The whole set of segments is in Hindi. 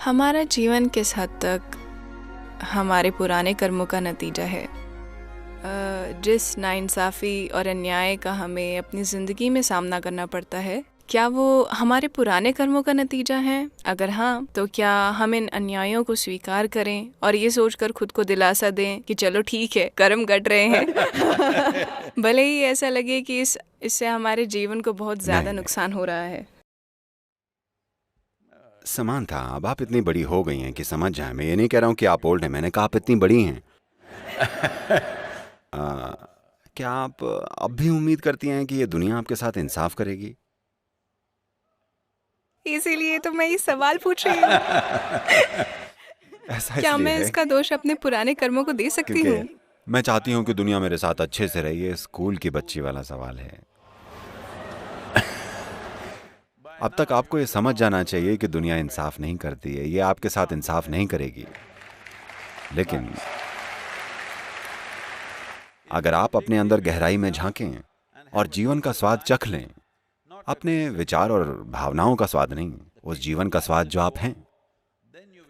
हमारा जीवन किस हद तक हमारे पुराने कर्मों का नतीजा है। जिस नाइंसाफ़ी और अन्याय का हमें अपनी ज़िंदगी में सामना करना पड़ता है, क्या वो हमारे पुराने कर्मों का नतीजा है? अगर हाँ, तो क्या हम इन अन्यायों को स्वीकार करें और ये सोचकर खुद को दिलासा दें कि चलो ठीक है, कर्म कट रहे हैं भले ही ऐसा लगे कि इससे हमारे जीवन को बहुत ज़्यादा नुकसान हो रहा है। समांथा, अब आप इतनी बड़ी हो गई हैं कि समझ जाएं। मैं ये नहीं कह रहा हूँ कि आप ओल्ड हैं, मैंने कहा आप इतनी बड़ी हैं। क्या आप अब भी उम्मीद करती हैं कि ये दुनिया आपके साथ इंसाफ करेगी? इसीलिए तो मैं ये सवाल पूछ रही हूँ ऐसा क्या इसलिए मैं है इसका दोष अपने पुराने कर्मों को दे सकती हूँ? क्योंकि मैं चाहती हूँ कि दुनिया मेरे साथ अच्छे से रहे। ये स्कूल की बच्ची वाला सवाल है। अब तक आपको ये समझ जाना चाहिए कि दुनिया इंसाफ नहीं करती है, ये आपके साथ इंसाफ नहीं करेगी। लेकिन अगर आप अपने अंदर गहराई में झांकें और जीवन का स्वाद चख लें, अपने विचार और भावनाओं का स्वाद नहीं, उस जीवन का स्वाद जो आप हैं,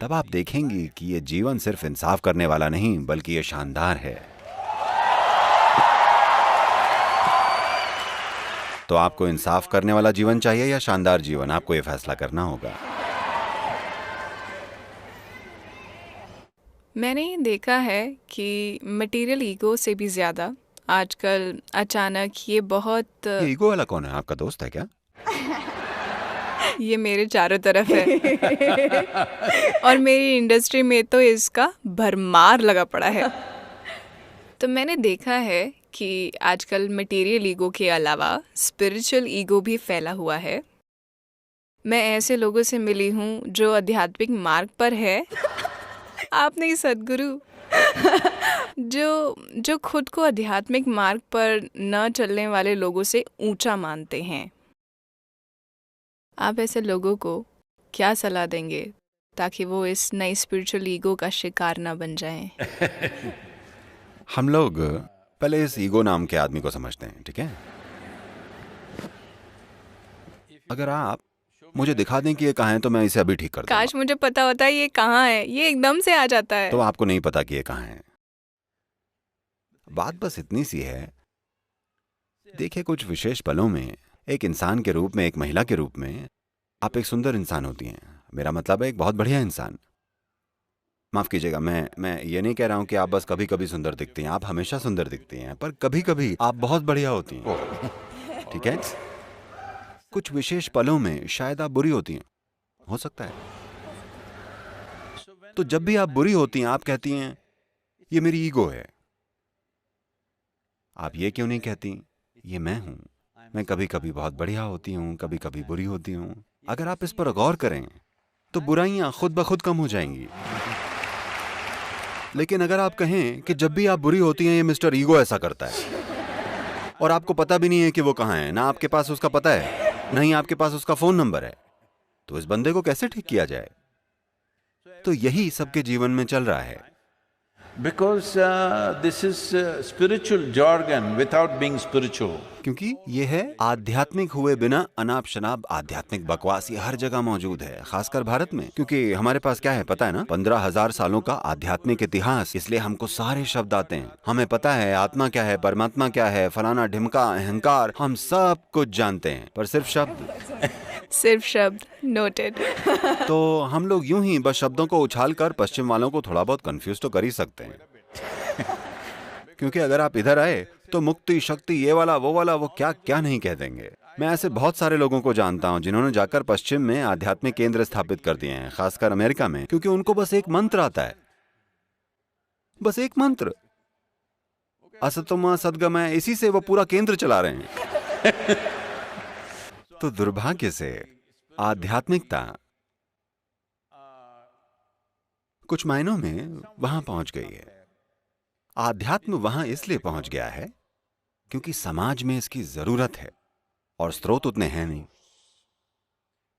तब आप देखेंगी कि ये जीवन सिर्फ इंसाफ करने वाला नहीं बल्कि ये शानदार है। तो आपको इंसाफ करने वाला जीवन चाहिए या शानदार जीवन? आपको ये फैसला करना होगा। मैंने ये देखा है कि मटेरियल ईगो से भी ज़्यादा आजकल अचानक ये बहुत ये ईगो वाला कौन है? आपका दोस्त है क्या? ये मेरे चारों तरफ है और मेरी इंडस्ट्री में तो इसका भरमार लगा पड़ा है। तो मैंने देखा है कि आजकल मटेरियल ईगो के अलावा स्पिरिचुअल ईगो भी फैला हुआ है। मैं ऐसे लोगों से मिली हूँ जो आध्यात्मिक मार्ग पर है आप नहीं सद्गुरु जो खुद को आध्यात्मिक मार्ग पर न चलने वाले लोगों से ऊंचा मानते हैं। आप ऐसे लोगों को क्या सलाह देंगे ताकि वो इस नई स्पिरिचुअल ईगो का शिकार ना बन जाएं? हम लोग पहले इस ईगो नाम के आदमी को समझते हैं, ठीक है? अगर आप मुझे दिखा दें कि ये कहाँ है तो मैं इसे अभी ठीक कर दूंगा। काश मुझे पता होता है ये कहाँ है, ये एकदम से आ जाता है। तो आपको नहीं पता कि ये कहाँ है। बात बस इतनी सी है, देखिए कुछ विशेष पलों में एक इंसान के रूप में, एक महिला के रूप में आप एक सुंदर इंसान होती हैं। मेरा मतलब है एक बहुत बढ़िया इंसान। माफ कीजिएगा, मैं ये नहीं कह रहा हूं कि आप बस कभी कभी सुंदर दिखती हैं। आप हमेशा सुंदर दिखती हैं, पर कभी कभी आप बहुत बढ़िया होती हैं, ठीक है? कुछ विशेष पलों में शायद आप बुरी होती हैं, हो सकता है। तो जब भी आप बुरी होती हैं, आप कहती हैं ये मेरी ईगो है। आप ये क्यों नहीं कहती ये मैं हूं, मैं कभी कभी बहुत बढ़िया होती हूं, कभी कभी बुरी होती हूं। अगर आप इस पर गौर करें तो बुराइयां खुद ब खुद कम हो जाएंगी। लेकिन अगर आप कहें कि जब भी आप बुरी होती हैं ये मिस्टर ईगो ऐसा करता है, और आपको पता भी नहीं है कि वो कहाँ है, ना आपके पास उसका पता है, नहीं आपके पास उसका फोन नंबर है, तो इस बंदे को कैसे ठीक किया जाए? तो यही सबके जीवन में चल रहा है। Because this is spiritual jargon without being spiritual. क्योंकि ये है आध्यात्मिक हुए बिना अनाप शनाप आध्यात्मिक बकवास। ये हर जगह मौजूद है, खासकर भारत में, क्योंकि हमारे पास क्या है पता है ना, 15,000 सालों का आध्यात्मिक इतिहास। इसलिए हमको सारे शब्द आते हैं। हमें पता है आत्मा क्या है, परमात्मा क्या है, फलाना ढिमका, अहंकार, हम सब कुछ जानते हैं, पर सिर्फ शब्द नोटेड तो हम लोग यूं ही बस शब्दों को उछाल कर पश्चिम वालों को थोड़ा बहुत कंफ्यूज तो कर ही सकते हैं क्योंकि अगर आप इधर आए तो मुक्ति, शक्ति, ये वाला वो क्या क्या नहीं कह देंगे। मैं ऐसे बहुत सारे लोगों को जानता हूं जिन्होंने जाकर पश्चिम में आध्यात्मिक केंद्र स्थापित कर दिए हैं, खासकर अमेरिका में, क्योंकि उनको बस एक मंत्र आता है, बस एक मंत्र, असतोमा सद्गमय, इसी से वो पूरा केंद्र चला रहे हैं तो दुर्भाग्य से आध्यात्मिकता कुछ मायनों में वहां पहुंच गई है। आध्यात्म वहां इसलिए पहुंच गया है क्योंकि समाज में इसकी जरूरत है और स्रोत उतने हैं नहीं।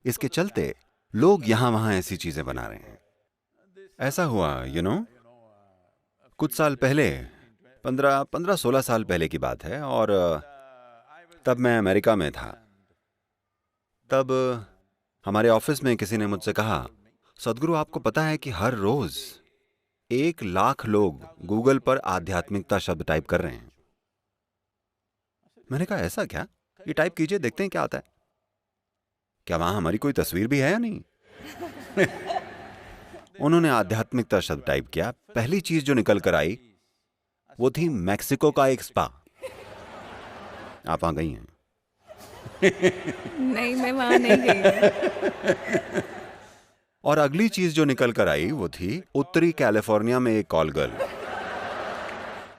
इसके चलते लोग यहां वहां ऐसी चीजें बना रहे हैं। ऐसा हुआ कुछ साल पहले, 15-16 साल पहले की बात है, और तब मैं अमेरिका में था। तब हमारे ऑफिस में किसी ने मुझसे कहा, सदगुरु, आपको पता है कि हर रोज 1 लाख लोग गूगल पर आध्यात्मिकता शब्द टाइप कर रहे हैं। मैंने कहा ऐसा क्या? ये टाइप कीजिए, देखते हैं क्या आता है। क्या वहां हमारी कोई तस्वीर भी है या नहीं? उन्होंने आध्यात्मिकता शब्द टाइप किया। पहली चीज जो निकल कर आई वो थी मैक्सिको का एक स्पा। आप वहां गई हैं? नहीं, मैं वहां नहीं गई। और अगली चीज जो निकल कर आई वो थी उत्तरी कैलिफोर्निया में एक कॉल गर्ल।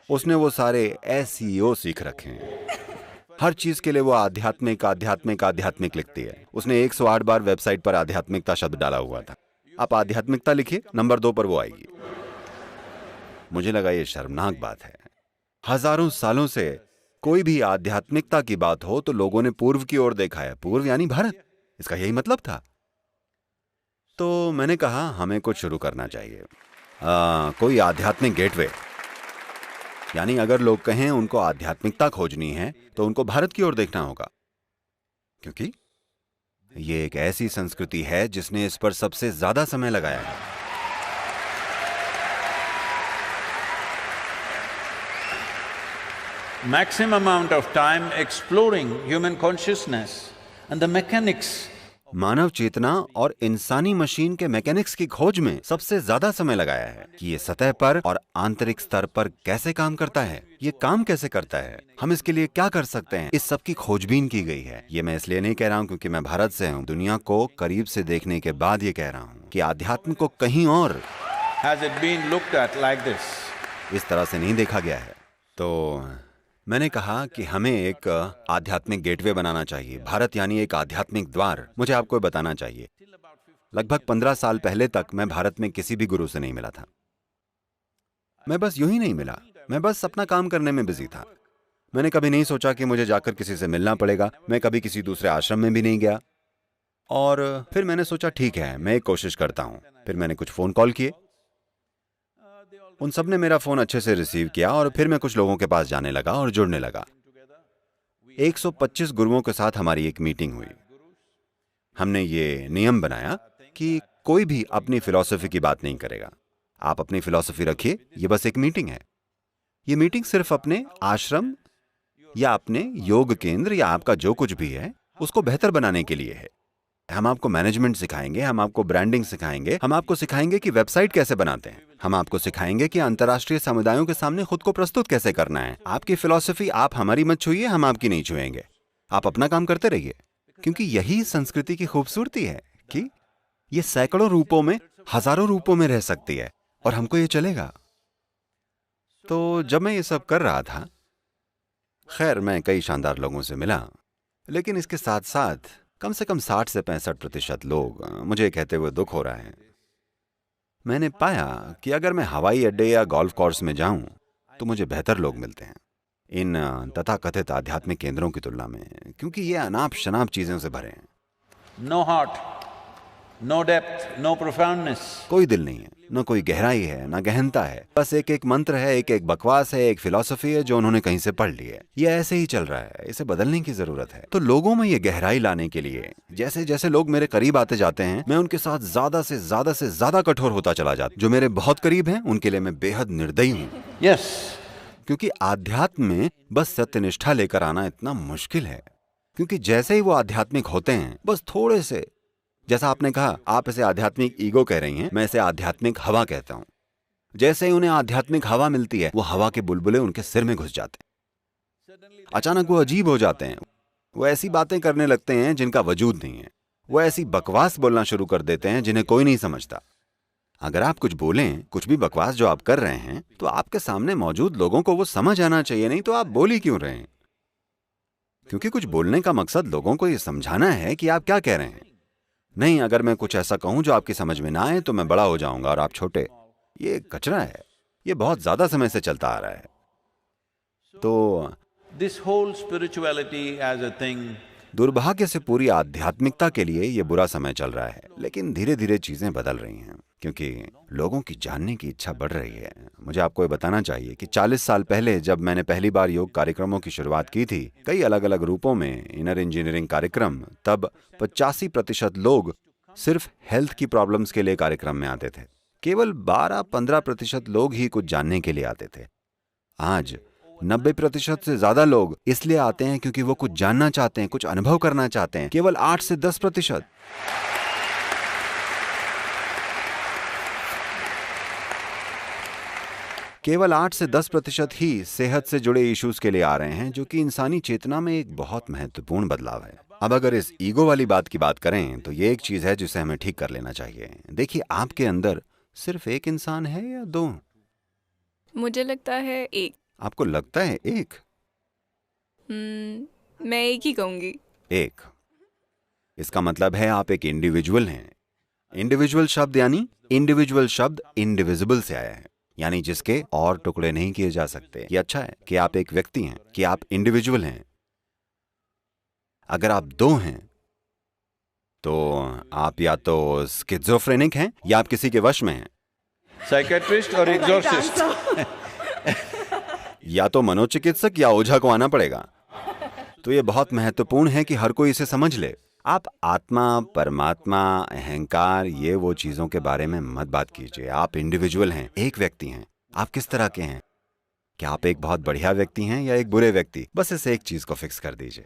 उसने वो सारे SEO सीख रखे हैं। हर चीज के लिए वो आध्यात्मिक आध्यात्मिक आध्यात्मिक लिखती है। उसने 108 बार वेबसाइट पर आध्यात्मिकता शब्द डाला हुआ था। आप आध्यात्मिकता लिखिए, नंबर 2 पर वो आएगी। मुझे लगा ये शर्मनाक बात है। हजारों सालों से कोई भी आध्यात्मिकता की बात हो तो लोगों ने पूर्व की ओर देखा है। पूर्व यानी भारत, इसका यही मतलब था। तो मैंने कहा हमें कुछ शुरू करना चाहिए, कोई आध्यात्मिक गेटवे। यानी अगर लोग कहें उनको आध्यात्मिकता खोजनी है तो उनको भारत की ओर देखना होगा, क्योंकि ये एक ऐसी संस्कृति है जिसने इस पर सबसे ज्यादा समय लगाया है। Maximum amount of time exploring human consciousness and the mechanics. मानव चेतना और इंसानी मशीन के मैकेनिक्स की खोज में सबसे ज्यादा समय लगाया है कि ये सतह पर और आंतरिक स्तर पर कैसे काम करता है, ये काम कैसे करता है, हम इसके लिए क्या कर सकते हैं। इस सब की खोजबीन की गई है। ये मैं इसलिए नहीं कह रहा हूँ क्योंकि मैं भारत से हूँ। दुनिया को करीब से देखने के बाद ये कह रहा हूँ कि आध्यात्म को कहीं और Has it been looked at like this? इस तरह से नहीं देखा गया है। तो मैंने कहा कि हमें एक आध्यात्मिक गेटवे बनाना चाहिए। भारत यानी एक आध्यात्मिक द्वार। मुझे आपको बताना चाहिए, लगभग 15 साल पहले तक मैं भारत में किसी भी गुरु से नहीं मिला था। मैं बस यूं ही नहीं मिला, मैं बस अपना काम करने में बिजी था। मैंने कभी नहीं सोचा कि मुझे जाकर किसी से मिलना पड़ेगा। मैं कभी किसी दूसरे आश्रम में भी नहीं गया। और फिर मैंने सोचा ठीक है, मैं एक कोशिश करता हूं। फिर मैंने कुछ फोन कॉल किए, उन सब ने मेरा फोन अच्छे से रिसीव किया और फिर मैं कुछ लोगों के पास जाने लगा और जुड़ने लगा। 125 गुरुओं के साथ हमारी एक मीटिंग हुई। हमने ये नियम बनाया कि कोई भी अपनी फिलॉसफी की बात नहीं करेगा। आप अपनी फिलॉसफी रखिए, ये बस एक मीटिंग है। ये मीटिंग सिर्फ अपने आश्रम या अपने योग केंद्र या आपका जो कुछ भी है उसको बेहतर बनाने के लिए है। हम आपको मैनेजमेंट सिखाएंगे, हम आपको ब्रांडिंग सिखाएंगे, हम आपको सिखाएंगे कि वेबसाइट कैसे बनाते हैं, हम आपको सिखाएंगे कि अंतर्राष्ट्रीय समुदायों के सामने खुद को प्रस्तुत कैसे करना है। आपकी फिलॉसफी आप हमारी मत छुइए, हम आपकी नहीं छुएंगे। आप अपना काम करते रहिए, क्योंकि यही संस्कृति की खूबसूरती है कि ये सैकड़ों रूपों में, हजारों रूपों में रह सकती है और हमको ये चलेगा। तो जब मैं ये सब कर रहा था, खैर मैं कई शानदार लोगों से मिला, लेकिन इसके साथ साथ कम से कम 60 से 65% लोग मुझे कहते हुए दुख हो रहा है। मैंने पाया कि अगर मैं हवाई अड्डे या गोल्फ कोर्स में जाऊं तो मुझे बेहतर लोग मिलते हैं इन तथाकथित आध्यात्मिक केंद्रों की तुलना में, क्योंकि ये अनाप शनाप चीजों से भरे हैं। No heart, no depth, no profoundness. कोई दिल नहीं है, न कोई गहराई है, न गहनता है। बस एक एक मंत्र है, एक एक बकवास है, एक फिलॉसफी है जो उन्होंने कहीं से पढ़ ली है। ये ऐसे ही चल रहा है, इसे बदलने की जरूरत है। तो लोगों में ये गहराई लाने के लिए जैसे जैसे लोग मेरे करीब आते जाते हैं, मैं उनके साथ ज्यादा से ज्यादा कठोर होता चला जाता। जो मेरे बहुत करीब हैं उनके लिए मैं बेहद निर्दयी हूँ। Yes. क्योंकि आध्यात्म में बस सत्यनिष्ठा लेकर आना इतना मुश्किल है। क्योंकि जैसे ही वो आध्यात्मिक होते हैं, बस थोड़े से, जैसा आपने कहा, आप इसे आध्यात्मिक ईगो कह रही हैं, मैं इसे आध्यात्मिक हवा कहता हूं। जैसे ही उन्हें आध्यात्मिक हवा मिलती है, वो हवा के बुलबुले उनके सिर में घुस जाते हैं। अचानक वो अजीब हो जाते हैं। वो ऐसी बातें करने लगते हैं जिनका वजूद नहीं है। वो ऐसी बकवास बोलना शुरू कर देते हैं जिन्हें कोई नहीं समझता। अगर आप कुछ बोलें, कुछ भी बकवास जो आप कर रहे हैं, तो आपके सामने मौजूद लोगों को वो समझ आना चाहिए, नहीं तो आप बोल ही क्यों रहे हैं? क्योंकि कुछ बोलने का मकसद लोगों को ये समझाना है कि आप क्या कह रहे हैं। नहीं, अगर मैं कुछ ऐसा कहूं जो आपकी समझ में ना आए तो मैं बड़ा हो जाऊंगा और आप छोटे। ये कचरा है, ये बहुत ज्यादा समय से चलता आ रहा है। तो This whole spirituality as a thing, दुर्भाग्य से पूरी आध्यात्मिकता के लिए ये बुरा समय चल रहा है। लेकिन धीरे धीरे चीजें बदल रही हैं, क्योंकि लोगों की जानने की इच्छा बढ़ रही है। मुझे आपको ये बताना चाहिए कि 40 साल पहले जब मैंने पहली बार योग कार्यक्रमों की शुरुआत की थी, कई अलग अलग रूपों में, इनर इंजीनियरिंग कार्यक्रम, तब 85% लोग सिर्फ हेल्थ की प्रॉब्लम्स के लिए कार्यक्रम में आते थे। केवल 12-15% लोग ही कुछ जानने के लिए आते थे। आज 90% से ज्यादा लोग इसलिए आते हैं क्योंकि वो कुछ जानना चाहते हैं, कुछ अनुभव करना चाहते हैं। केवल 8 से 10% केवल 8 से 10% ही सेहत से जुड़े इश्यूज के लिए आ रहे हैं, जो कि इंसानी चेतना में एक बहुत महत्वपूर्ण बदलाव है। अब अगर इस ईगो वाली बात की बात करें तो ये एक चीज है जिसे हमें ठीक कर लेना चाहिए। देखिए, आपके अंदर सिर्फ एक इंसान है या 2? मुझे लगता है एक। आपको लगता है एक? मैं एक ही कहूंगी। एक। इसका मतलब है आप एक इंडिविजुअल हैं। इंडिविजुअल शब्द इनडिविजिबल से आया है, यानी जिसके और टुकड़े नहीं किए जा सकते। ये अच्छा है कि आप एक व्यक्ति हैं, कि आप इंडिविजुअल हैं। अगर आप 2 हैं तो आप या तो स्किज़ोफ्रेनिक हैं या आप किसी के वश में हैं। साइकेट्रिस्ट और एग्जॉर्सिस्ट। या तो मनोचिकित्सक या ओझा को आना पड़ेगा। तो ये बहुत महत्वपूर्ण है कि हर कोई इसे समझ ले। आप आत्मा, परमात्मा, अहंकार, ये वो चीजों के बारे में मत बात कीजिए। आप इंडिविजुअल हैं, एक व्यक्ति हैं। आप किस तरह के हैं? क्या आप एक बहुत बढ़िया व्यक्ति हैं या एक बुरे व्यक्ति? बस इस एक चीज को फिक्स कर दीजिए।